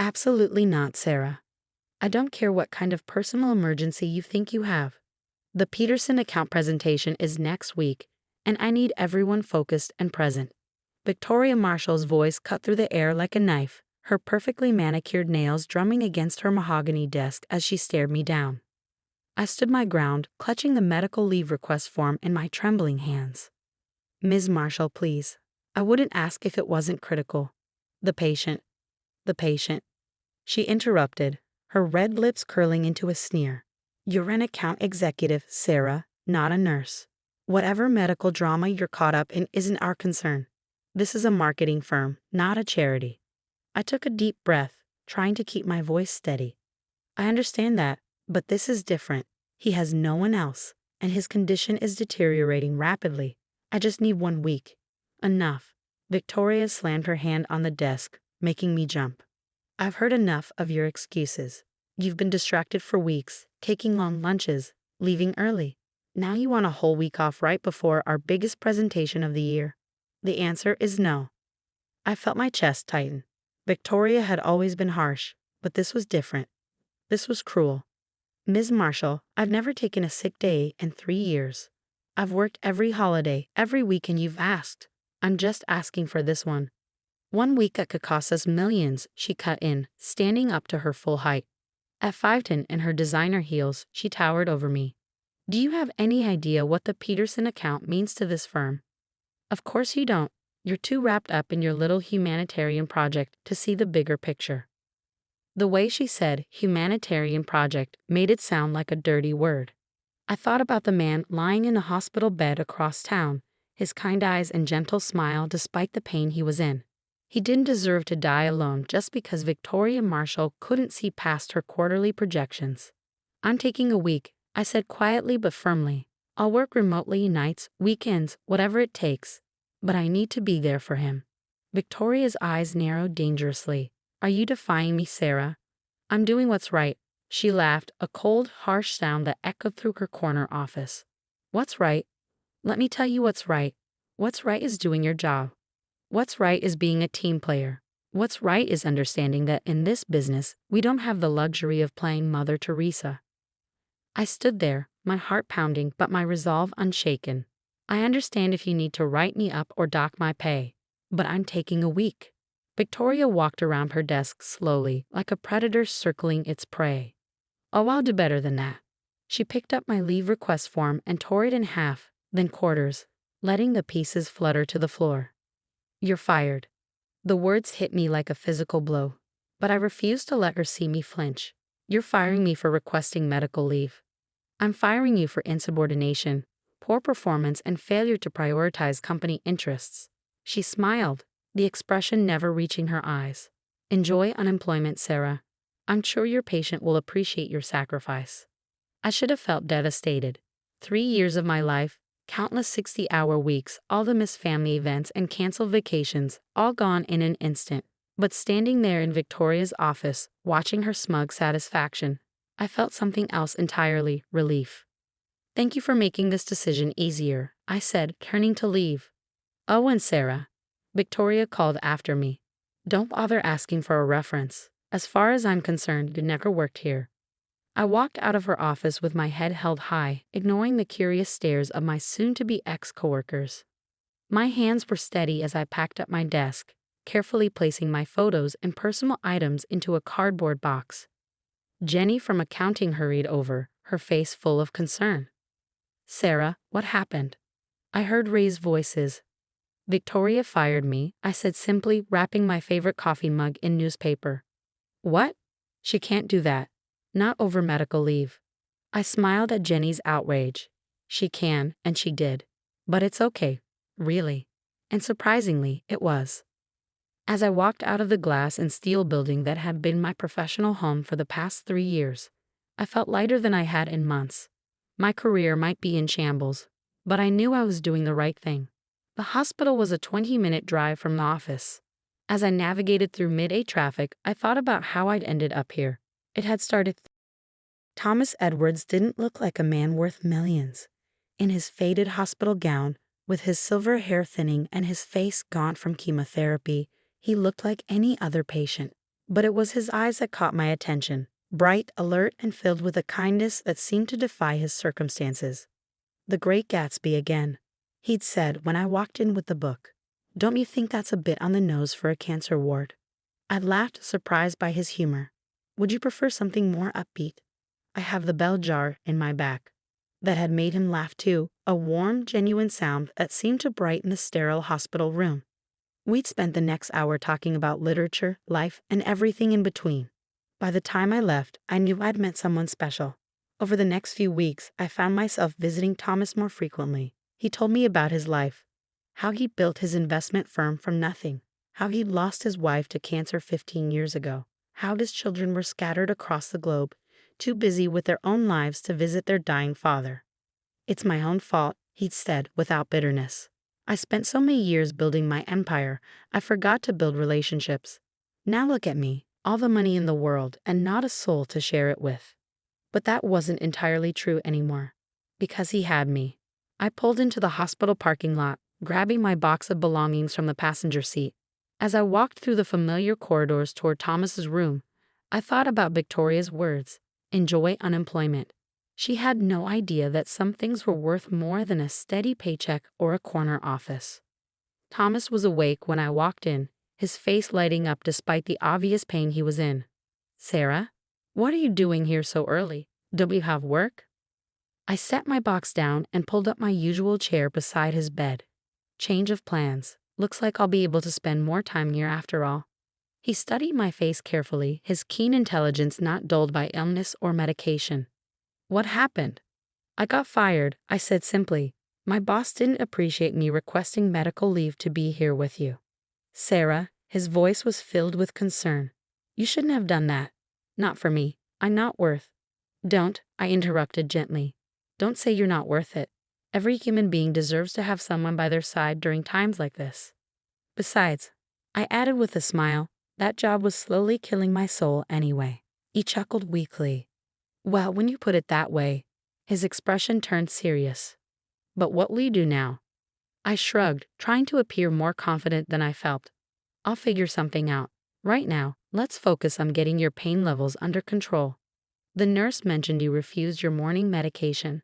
Absolutely not, Sarah. I don't care what kind of personal emergency you think you have. The Peterson account presentation is next week, and I need everyone focused and present. Victoria Marshall's voice cut through the air like a knife, her perfectly manicured nails drumming against her mahogany desk as she stared me down. I stood my ground, clutching the medical leave request form in my trembling hands. Ms. Marshall, please. I wouldn't ask if it wasn't critical. The patient. The patient. She interrupted, her red lips curling into a sneer. You're an account executive, Sarah, not a nurse. Whatever medical drama you're caught up in isn't our concern. This is a marketing firm, not a charity. I took a deep breath, trying to keep my voice steady. I understand that, but this is different. He has no one else, and his condition is deteriorating rapidly. I just need 1 week. Enough. Victoria slammed her hand on the desk, making me jump. I've heard enough of your excuses. You've been distracted for weeks, taking long lunches, leaving early. Now you want a whole week off right before our biggest presentation of the year. The answer is no. I felt my chest tighten. Victoria had always been harsh, but this was different. This was cruel. Ms. Marshall, I've never taken a sick day in 3 years. I've worked every holiday, every weekend you've asked. I'm just asking for this one. 1 week that could cost us millions, she cut in, standing up to her full height. At 5'10" in her designer heels, she towered over me. Do you have any idea what the Peterson account means to this firm? Of course you don't. You're too wrapped up in your little humanitarian project to see the bigger picture. The way she said humanitarian project made it sound like a dirty word. I thought about the man lying in a hospital bed across town, his kind eyes and gentle smile despite the pain he was in. He didn't deserve to die alone just because Victoria Marshall couldn't see past her quarterly projections. I'm taking a week, I said quietly but firmly. I'll work remotely nights, weekends, whatever it takes. But I need to be there for him. Victoria's eyes narrowed dangerously. Are you defying me, Sarah? I'm doing what's right. She laughed, a cold, harsh sound that echoed through her corner office. What's right? Let me tell you what's right. What's right is doing your job. What's right is being a team player. What's right is understanding that in this business, we don't have the luxury of playing Mother Teresa. I stood there, my heart pounding but my resolve unshaken. I understand if you need to write me up or dock my pay, but I'm taking a week. Victoria walked around her desk slowly, like a predator circling its prey. Oh, I'll do better than that. She picked up my leave request form and tore it in half, then quarters, letting the pieces flutter to the floor. You're fired. The words hit me like a physical blow, but I refused to let her see me flinch. You're firing me for requesting medical leave. I'm firing you for insubordination, poor performance, and failure to prioritize company interests. She smiled, the expression never reaching her eyes. Enjoy unemployment, Sarah. I'm sure your patient will appreciate your sacrifice. I should have felt devastated. 3 years of my life, countless 60-hour weeks, all the missed family events and canceled vacations, all gone in an instant. But standing there in Victoria's office, watching her smug satisfaction, I felt something else entirely, relief. Thank you for making this decision easier, I said, turning to leave. Oh, and Sarah, Victoria called after me. Don't bother asking for a reference. As far as I'm concerned, you never worked here. I walked out of her office with my head held high, ignoring the curious stares of my soon-to-be ex-coworkers. My hands were steady as I packed up my desk, carefully placing my photos and personal items into a cardboard box. Jenny from accounting hurried over, her face full of concern. Sarah, what happened? I heard raised voices. Victoria fired me, I said simply, wrapping my favorite coffee mug in newspaper. What? She can't do that. Not over medical leave. I smiled at Jenny's outrage. She can, and she did. But it's okay, really. And surprisingly, it was. As I walked out of the glass and steel building that had been my professional home for the past 3 years, I felt lighter than I had in months. My career might be in shambles, but I knew I was doing the right thing. The hospital was a 20-minute drive from the office. As I navigated through mid-A traffic, I thought about how I'd ended up here. It had started. Thomas Edwards didn't look like a man worth millions. In his faded hospital gown, with his silver hair thinning and his face gaunt from chemotherapy, he looked like any other patient. But it was his eyes that caught my attention, bright, alert, and filled with a kindness that seemed to defy his circumstances. "The Great Gatsby again," he'd said when I walked in with the book. "Don't you think that's a bit on the nose for a cancer ward?" I laughed, surprised by his humor. "Would you prefer something more upbeat?" I have the bell jar in my back. That had made him laugh too, a warm, genuine sound that seemed to brighten the sterile hospital room. We'd spent the next hour talking about literature, life, and everything in between. By the time I left, I knew I'd met someone special. Over the next few weeks, I found myself visiting Thomas more frequently. He told me about his life, how he built his investment firm from nothing, how he'd lost his wife to cancer 15 years ago, how his children were scattered across the globe, too busy with their own lives to visit their dying father. "It's my own fault," he'd said without bitterness. "I spent so many years building my empire, I forgot to build relationships. Now look at me, all the money in the world and not a soul to share it with." But that wasn't entirely true anymore. Because he had me. I pulled into the hospital parking lot, grabbing my box of belongings from the passenger seat. As I walked through the familiar corridors toward Thomas's room, I thought about Victoria's words, "Enjoy unemployment." She had no idea that some things were worth more than a steady paycheck or a corner office. Thomas was awake when I walked in, his face lighting up despite the obvious pain he was in. "Sarah, what are you doing here so early? Don't you have work?" I set my box down and pulled up my usual chair beside his bed. "Change of plans. Looks like I'll be able to spend more time here after all." He studied my face carefully, his keen intelligence not dulled by illness or medication. "What happened?" "I got fired," I said simply. "My boss didn't appreciate me requesting medical leave to be here with you." "Sarah," his voice was filled with concern. "You shouldn't have done that. Not for me. I'm not worth—" "Don't," I interrupted gently. "Don't say you're not worth it. Every human being deserves to have someone by their side during times like this. Besides," I added with a smile, "that job was slowly killing my soul anyway." He chuckled weakly. "Well, when you put it that way," his expression turned serious. "But what will you do now?" I shrugged, trying to appear more confident than I felt. "I'll figure something out. Right now, let's focus on getting your pain levels under control. The nurse mentioned you refused your morning medication."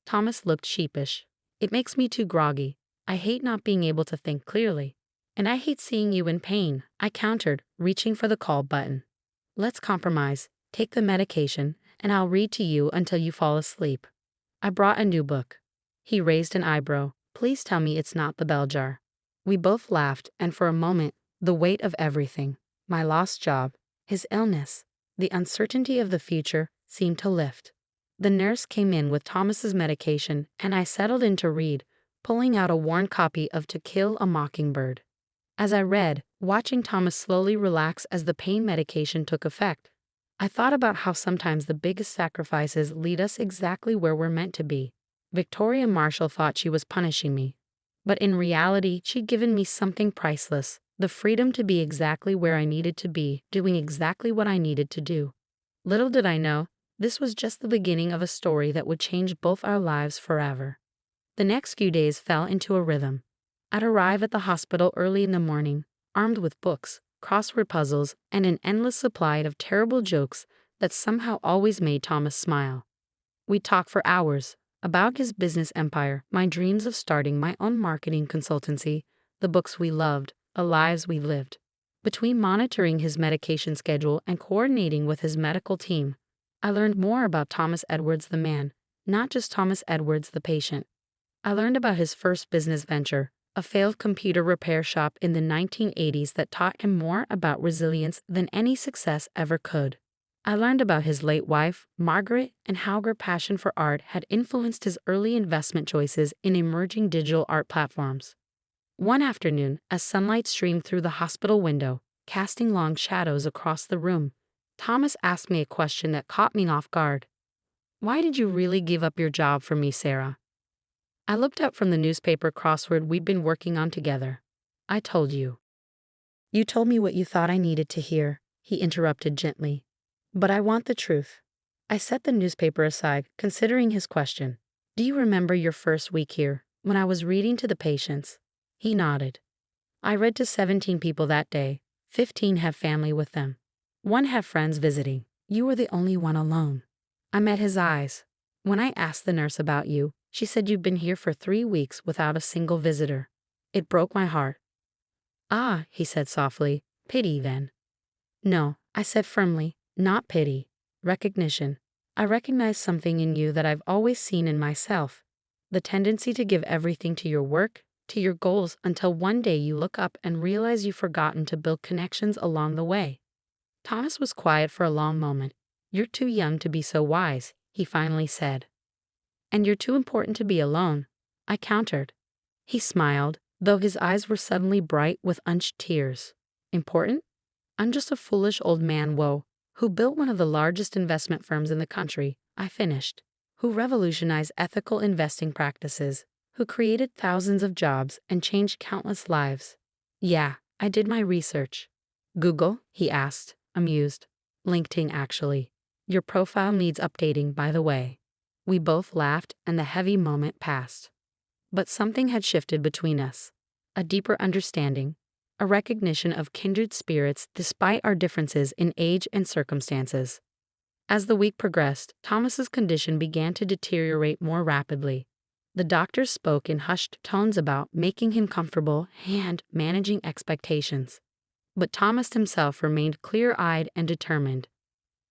Thomas looked sheepish. "It makes me too groggy. I hate not being able to think clearly. And I hate seeing you in pain," I countered, reaching for the call button. "Let's compromise. Take the medication, and I'll read to you until you fall asleep." I brought a new book. He raised an eyebrow. "Please tell me it's not the bell jar." We both laughed, and for a moment, the weight of everything, my lost job, his illness, the uncertainty of the future, seemed to lift. The nurse came in with Thomas's medication, and I settled in to read, pulling out a worn copy of To Kill a Mockingbird. As I read, watching Thomas slowly relax as the pain medication took effect, I thought about how sometimes the biggest sacrifices lead us exactly where we're meant to be. Victoria Marshall thought she was punishing me, but in reality, she'd given me something priceless, the freedom to be exactly where I needed to be, doing exactly what I needed to do. Little did I know, this was just the beginning of a story that would change both our lives forever. The next few days fell into a rhythm. I'd arrive at the hospital early in the morning, armed with books, crossword puzzles, and an endless supply of terrible jokes that somehow always made Thomas smile. We'd talk for hours about his business empire, my dreams of starting my own marketing consultancy, the books we loved, the lives we lived. Between monitoring his medication schedule and coordinating with his medical team, I learned more about Thomas Edwards the man, not just Thomas Edwards the patient. I learned about his first business venture, a failed computer repair shop in the 1980s that taught him more about resilience than any success ever could. I learned about his late wife, Margaret, and how her passion for art had influenced his early investment choices in emerging digital art platforms. One afternoon, as sunlight streamed through the hospital window, casting long shadows across the room, Thomas asked me a question that caught me off guard. "Why did you really give up your job for me, Sarah?" I looked up from the newspaper crossword we'd been working on together. "I told you." "You told me what you thought I needed to hear," he interrupted gently. "But I want the truth." I set the newspaper aside, considering his question. "Do you remember your first week here, when I was reading to the patients?" He nodded. "I read to 17 people that day. 15 have family with them. One had friends visiting. You were the only one alone. I met his eyes. When I asked the nurse about you, she said you've been here for 3 weeks without a single visitor. It broke my heart. Ah, he said softly. Pity, then. No, I said firmly, not pity. Recognition. I recognize something in you that I've always seen in myself. The tendency to give everything to your work, to your goals, until one day you look up and realize you've forgotten to build connections along the way. Thomas was quiet for a long moment. You're too young to be so wise, he finally said. And you're too important to be alone, I countered. He smiled, though his eyes were suddenly bright with unshed tears. Important? I'm just a foolish old man, who built one of the largest investment firms in the country, I finished, who revolutionized ethical investing practices, who created thousands of jobs and changed countless lives. Yeah, I did my research. Google? He asked, amused. LinkedIn, actually. Your profile needs updating, by the way. We both laughed, and the heavy moment passed. But something had shifted between us. A deeper understanding, a recognition of kindred spirits despite our differences in age and circumstances. As the week progressed, Thomas's condition began to deteriorate more rapidly. The doctors spoke in hushed tones about making him comfortable and managing expectations. But Thomas himself remained clear-eyed and determined.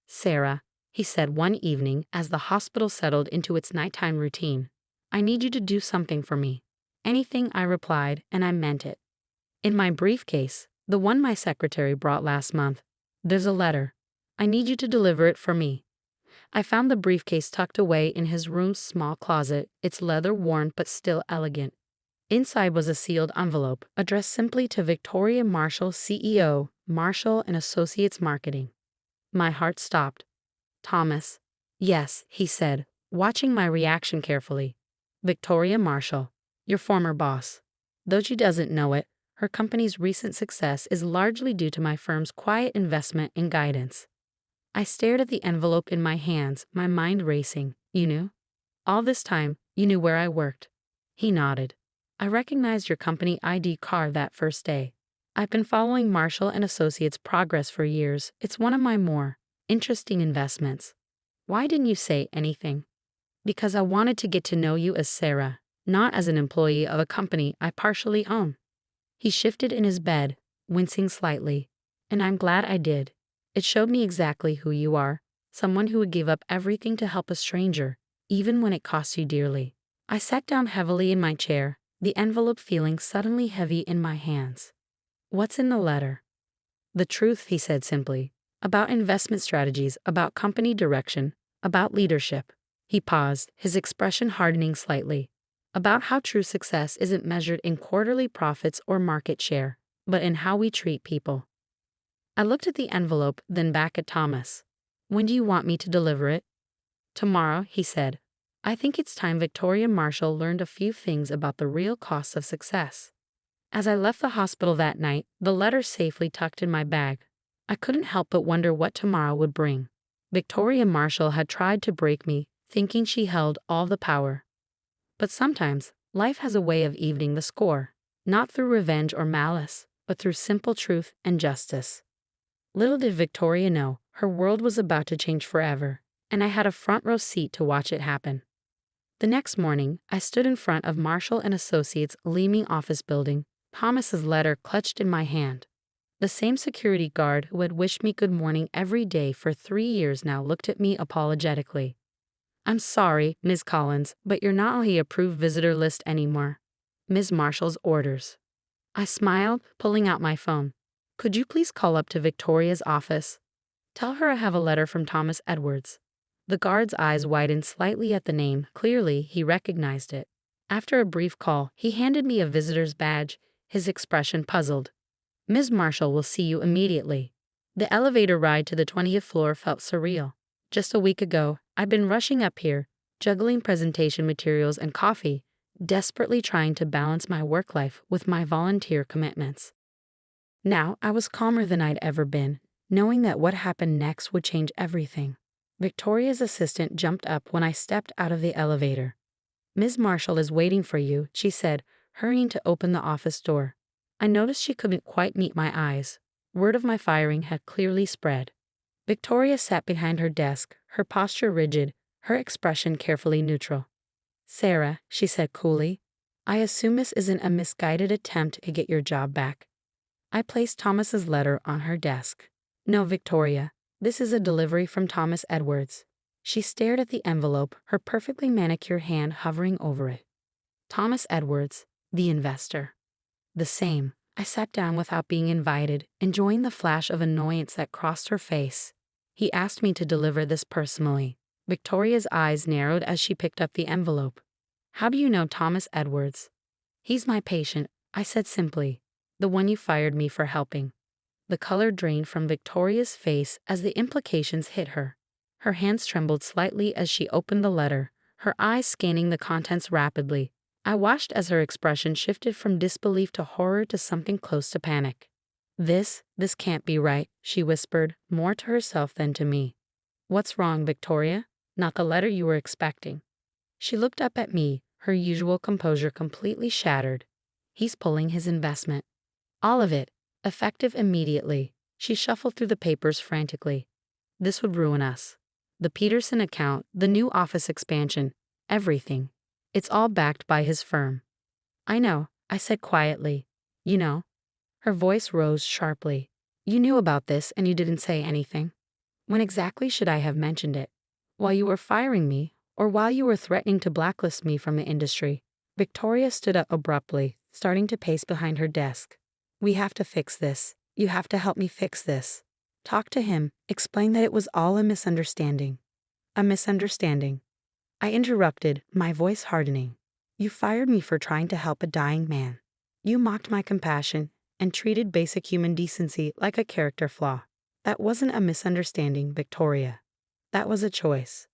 Sarah, he said one evening as the hospital settled into its nighttime routine, I need you to do something for me. Anything, I replied, and I meant it. In my briefcase, the one my secretary brought last month, there's a letter. I need you to deliver it for me. I found the briefcase tucked away in his room's small closet, its leather worn but still elegant. Inside was a sealed envelope, addressed simply to Victoria Marshall, CEO, Marshall & Associates Marketing. My heart stopped. Thomas. Yes, he said, watching my reaction carefully. Victoria Marshall, your former boss. Though she doesn't know it, her company's recent success is largely due to my firm's quiet investment and guidance. I stared at the envelope in my hands, my mind racing. You knew? All this time, you knew where I worked. He nodded. I recognized your company ID card that first day. I've been following Marshall & Associates' progress for years. It's one of my more interesting investments. Why didn't you say anything? Because I wanted to get to know you as Sarah, not as an employee of a company I partially own. He shifted in his bed, wincing slightly. And I'm glad I did. It showed me exactly who you are, someone who would give up everything to help a stranger, even when it costs you dearly. I sat down heavily in my chair, the envelope feeling suddenly heavy in my hands. What's in the letter? The truth, he said simply. About investment strategies, about company direction, about leadership. He paused, his expression hardening slightly. About how true success isn't measured in quarterly profits or market share, but in how we treat people. I looked at the envelope, then back at Thomas. When do you want me to deliver it? Tomorrow, he said. I think it's time Victoria Marshall learned a few things about the real costs of success. As I left the hospital that night, the letter safely tucked in my bag, I couldn't help but wonder what tomorrow would bring. Victoria Marshall had tried to break me, thinking she held all the power. But sometimes, life has a way of evening the score, not through revenge or malice, but through simple truth and justice. Little did Victoria know, her world was about to change forever, and I had a front row seat to watch it happen. The next morning, I stood in front of Marshall & Associates' gleaming office building, Thomas's letter clutched in my hand. The same security guard who had wished me good morning every day for 3 years now looked at me apologetically. I'm sorry, Ms. Collins, but you're not on the approved visitor list anymore. Ms. Marshall's orders. I smiled, pulling out my phone. Could you please call up to Victoria's office? Tell her I have a letter from Thomas Edwards. The guard's eyes widened slightly at the name. Clearly, he recognized it. After a brief call, he handed me a visitor's badge, his expression puzzled. Ms. Marshall will see you immediately. The elevator ride to the 20th floor felt surreal. Just a week ago, I'd been rushing up here, juggling presentation materials and coffee, desperately trying to balance my work life with my volunteer commitments. Now I was calmer than I'd ever been, knowing that what happened next would change everything. Victoria's assistant jumped up when I stepped out of the elevator. Ms. Marshall is waiting for you, she said, hurrying to open the office door. I noticed she couldn't quite meet my eyes. Word of my firing had clearly spread. Victoria sat behind her desk, her posture rigid, her expression carefully neutral. Sarah, she said coolly, I assume this isn't a misguided attempt to get your job back. I placed Thomas's letter on her desk. No, Victoria, this is a delivery from Thomas Edwards. She stared at the envelope, her perfectly manicured hand hovering over it. Thomas Edwards, the investor. The same. I sat down without being invited, enjoying the flash of annoyance that crossed her face. He asked me to deliver this personally. Victoria's eyes narrowed as she picked up the envelope. How do you know Thomas Edwards? He's my patient, I said simply. The one you fired me for helping. The color drained from Victoria's face as the implications hit her. Her hands trembled slightly as she opened the letter, her eyes scanning the contents rapidly. I watched as her expression shifted from disbelief to horror to something close to panic. This can't be right, she whispered, more to herself than to me. What's wrong, Victoria? Not the letter you were expecting. She looked up at me, her usual composure completely shattered. He's pulling his investment. All of it, effective immediately. She shuffled through the papers frantically. This would ruin us. The Peterson account, the new office expansion, everything. It's all backed by his firm. I know, I said quietly. You know. Her voice rose sharply. You knew about this and you didn't say anything. When exactly should I have mentioned it? While you were firing me, or while you were threatening to blacklist me from the industry? Victoria stood up abruptly, starting to pace behind her desk. We have to fix this. You have to help me fix this. Talk to him, explain that it was all a misunderstanding. A misunderstanding. I interrupted, my voice hardening. You fired me for trying to help a dying man. You mocked my compassion and treated basic human decency like a character flaw. That wasn't a misunderstanding, Victoria. That was a choice.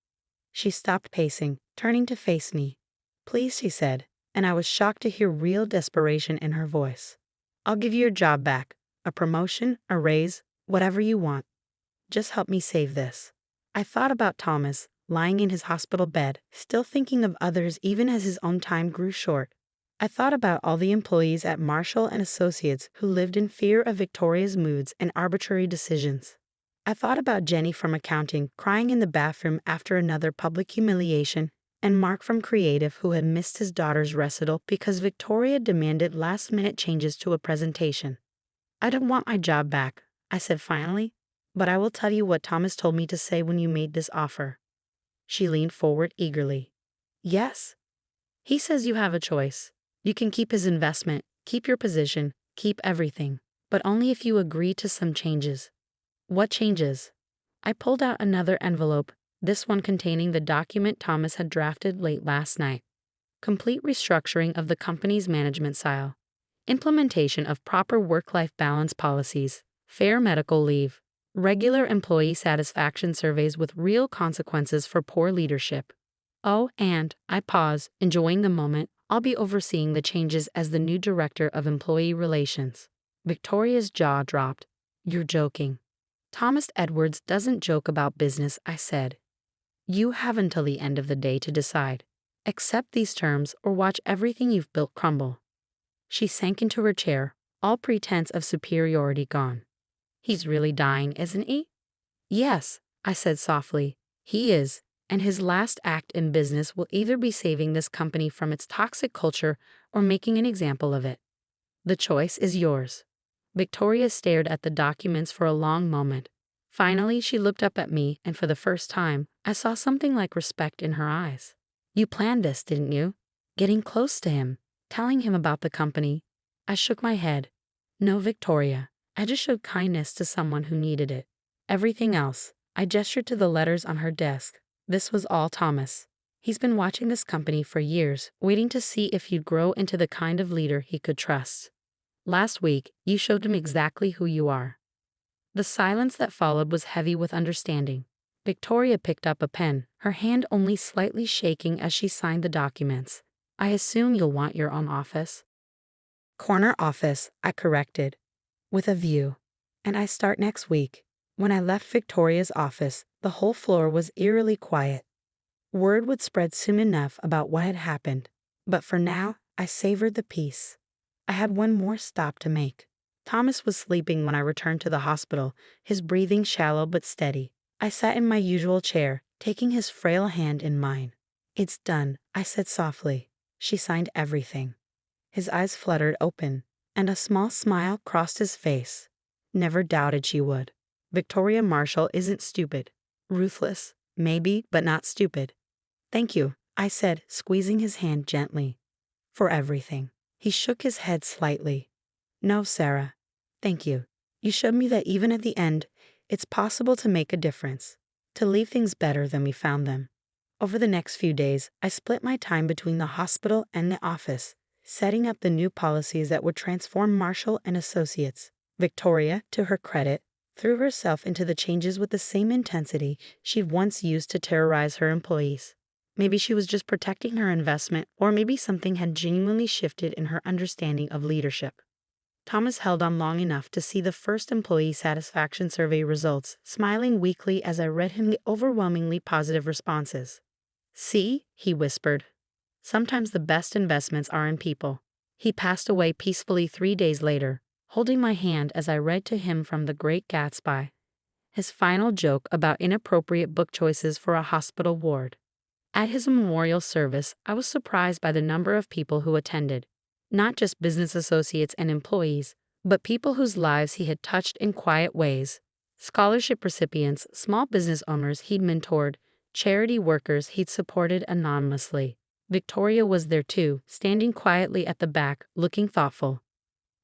She stopped pacing, turning to face me. Please, she said, and I was shocked to hear real desperation in her voice. I'll give you your job back, a promotion, a raise, whatever you want. Just help me save this. I thought about Thomas, lying in his hospital bed, still thinking of others even as his own time grew short. I thought about all the employees at Marshall and Associates who lived in fear of Victoria's moods and arbitrary decisions. I thought about Jenny from accounting crying in the bathroom after another public humiliation, and Mark from creative who had missed his daughter's recital because Victoria demanded last-minute changes to a presentation. I don't want my job back, I said finally, but I will tell you what Thomas told me to say when you made this offer. She leaned forward eagerly. Yes. He says you have a choice. You can keep his investment, keep your position, keep everything, but only if you agree to some changes. What changes? I pulled out another envelope, this one containing the document Thomas had drafted late last night. Complete restructuring of the company's management style. Implementation of proper work-life balance policies, fair medical leave, regular employee satisfaction surveys with real consequences for poor leadership. Oh, and, I pause, enjoying the moment, I'll be overseeing the changes as the new director of employee relations. Victoria's jaw dropped. You're joking. Thomas Edwards doesn't joke about business, I said. You have until the end of the day to decide. Accept these terms or watch everything you've built crumble. She sank into her chair, all pretense of superiority gone. He's really dying, isn't he? Yes, I said softly. He is, and his last act in business will either be saving this company from its toxic culture or making an example of it. The choice is yours. Victoria stared at the documents for a long moment. Finally, she looked up at me, and for the first time, I saw something like respect in her eyes. You planned this, didn't you? Getting close to him, telling him about the company. I shook my head. No, Victoria. I just showed kindness to someone who needed it. Everything else, I gestured to the letters on her desk. This was all Thomas. He's been watching this company for years, waiting to see if you'd grow into the kind of leader he could trust. Last week, you showed him exactly who you are. The silence that followed was heavy with understanding. Victoria picked up a pen, her hand only slightly shaking as she signed the documents. I assume you'll want your own office. Corner office, I corrected. With a view. And I start next week. When I left Victoria's office, the whole floor was eerily quiet. Word would spread soon enough about what had happened, but for now, I savored the peace. I had one more stop to make. Thomas was sleeping when I returned to the hospital, his breathing shallow but steady. I sat in my usual chair, taking his frail hand in mine. "It's done," I said softly. "She signed everything." His eyes fluttered open, and a small smile crossed his face. "Never doubted she would. Victoria Marshall isn't stupid. Ruthless, maybe, but not stupid." "Thank you," I said, squeezing his hand gently. "For everything." He shook his head slightly. "No, Sarah. Thank you. You showed me that even at the end, it's possible to make a difference, to leave things better than we found them." Over the next few days, I split my time between the hospital and the office, setting up the new policies that would transform Marshall and Associates. Victoria, to her credit, threw herself into the changes with the same intensity she'd once used to terrorize her employees. Maybe she was just protecting her investment, or maybe something had genuinely shifted in her understanding of leadership. Thomas held on long enough to see the first employee satisfaction survey results, smiling weakly as I read him the overwhelmingly positive responses. "See," he whispered. "Sometimes the best investments are in people." He passed away peacefully 3 days later, holding my hand as I read to him from The Great Gatsby, his final joke about inappropriate book choices for a hospital ward. At his memorial service, I was surprised by the number of people who attended. Not just business associates and employees, but people whose lives he had touched in quiet ways. Scholarship recipients, small business owners he'd mentored, charity workers he'd supported anonymously. Victoria was there too, standing quietly at the back, looking thoughtful.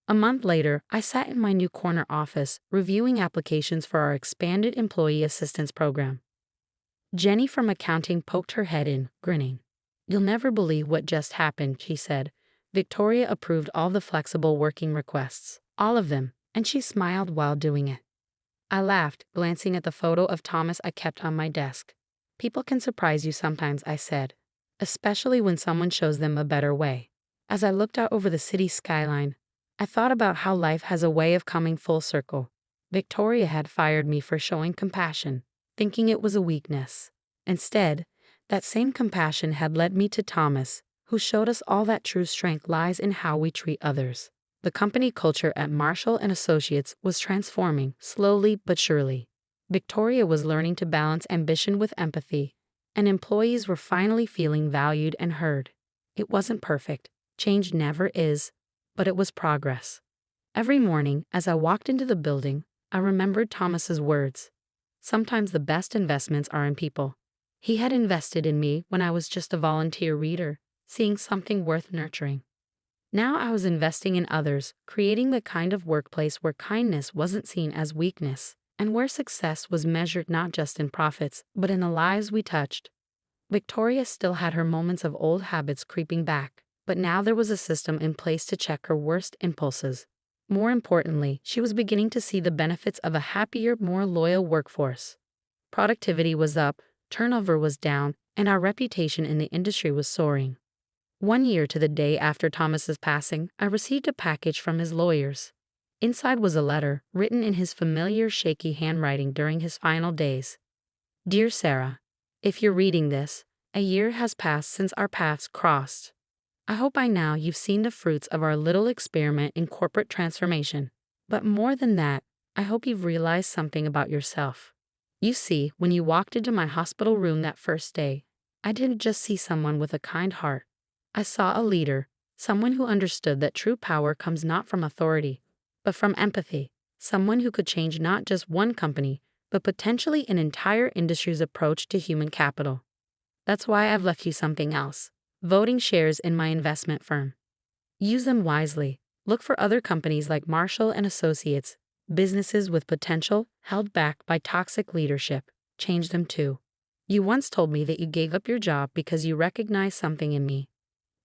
A month later, I sat in my new corner office, reviewing applications for our expanded employee assistance program. Jenny from accounting poked her head in, grinning. "You'll never believe what just happened," she said. "Victoria approved all the flexible working requests. All of them," and she smiled while doing it. I laughed, glancing at the photo of Thomas I kept on my desk. "People can surprise you sometimes," I said, "especially when someone shows them a better way." As I looked out over the city skyline, I thought about how life has a way of coming full circle. Victoria had fired me for showing compassion, thinking it was a weakness. Instead, that same compassion had led me to Thomas, who showed us all that true strength lies in how we treat others. The company culture at Marshall and Associates was transforming, slowly but surely. Victoria was learning to balance ambition with empathy, and employees were finally feeling valued and heard. It wasn't perfect. Change never is, but it was progress. Every morning, as I walked into the building, I remembered Thomas's words. Sometimes the best investments are in people. He had invested in me when I was just a volunteer reader, seeing something worth nurturing. Now I was investing in others, creating the kind of workplace where kindness wasn't seen as weakness, and where success was measured not just in profits, but in the lives we touched. Victoria still had her moments of old habits creeping back, but now there was a system in place to check her worst impulses. More importantly, she was beginning to see the benefits of a happier, more loyal workforce. Productivity was up, turnover was down, and our reputation in the industry was soaring. 1 year to the day after Thomas's passing, I received a package from his lawyers. Inside was a letter, written in his familiar shaky handwriting during his final days. "Dear Sarah, if you're reading this, a year has passed since our paths crossed. I hope by now you've seen the fruits of our little experiment in corporate transformation. But more than that, I hope you've realized something about yourself. You see, when you walked into my hospital room that first day, I didn't just see someone with a kind heart. I saw a leader, someone who understood that true power comes not from authority, but from empathy, someone who could change not just one company, but potentially an entire industry's approach to human capital. That's why I've left you something else: voting shares in my investment firm. Use them wisely. Look for other companies like Marshall and Associates, businesses with potential held back by toxic leadership. Change them too. You once told me that you gave up your job because you recognized something in me.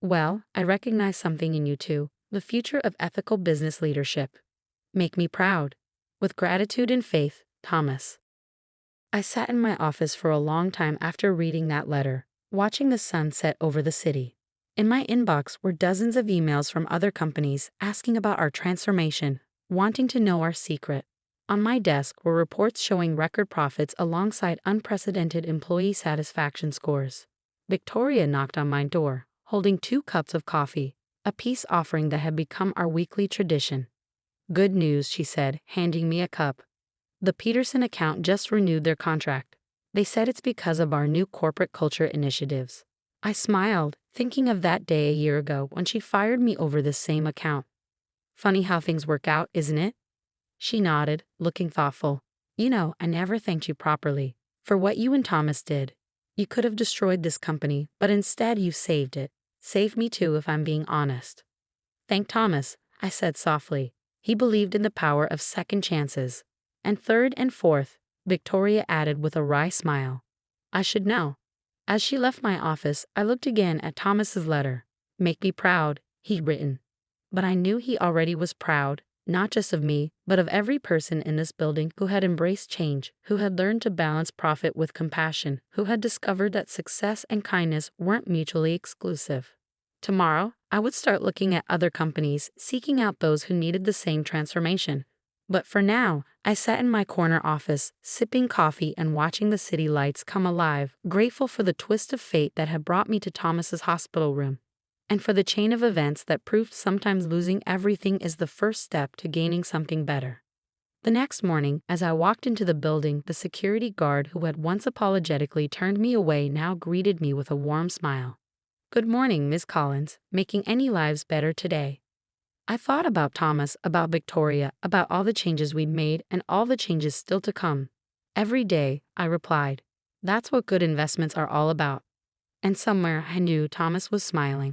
Well, I recognize something in you too, the future of ethical business leadership. Make me proud. With gratitude and faith, Thomas." I sat in my office for a long time after reading that letter, watching the sun set over the city. In my inbox were dozens of emails from other companies asking about our transformation, wanting to know our secret. On my desk were reports showing record profits alongside unprecedented employee satisfaction scores. Victoria knocked on my door, holding 2 cups of coffee, a peace offering that had become our weekly tradition. Good news, she said, handing me a cup. The Peterson account just renewed their contract. They said it's because of our new corporate culture initiatives. I smiled, thinking of that day a year ago when she fired me over this same account. Funny how things work out, isn't it? She nodded, looking thoughtful. You know, I never thanked you properly for what you and Thomas did. You could have destroyed this company, but instead you saved it. Saved me too, if I'm being honest. Thank Thomas, I said softly. He believed in the power of second chances. And third and fourth, Victoria added with a wry smile. I should know. As she left my office, I looked again at Thomas's letter. Make me proud, he'd written. But I knew he already was proud, not just of me, but of every person in this building who had embraced change, who had learned to balance profit with compassion, who had discovered that success and kindness weren't mutually exclusive. Tomorrow, I would start looking at other companies, seeking out those who needed the same transformation. But for now, I sat in my corner office, sipping coffee and watching the city lights come alive, grateful for the twist of fate that had brought me to Thomas's hospital room, and for the chain of events that proved sometimes losing everything is the first step to gaining something better. The next morning, as I walked into the building, the security guard who had once apologetically turned me away now greeted me with a warm smile. Good morning, Miss Collins, making any lives better today. I thought about Thomas, about Victoria, about all the changes we'd made and all the changes still to come. Every day, I replied. That's what good investments are all about. And somewhere I knew Thomas was smiling.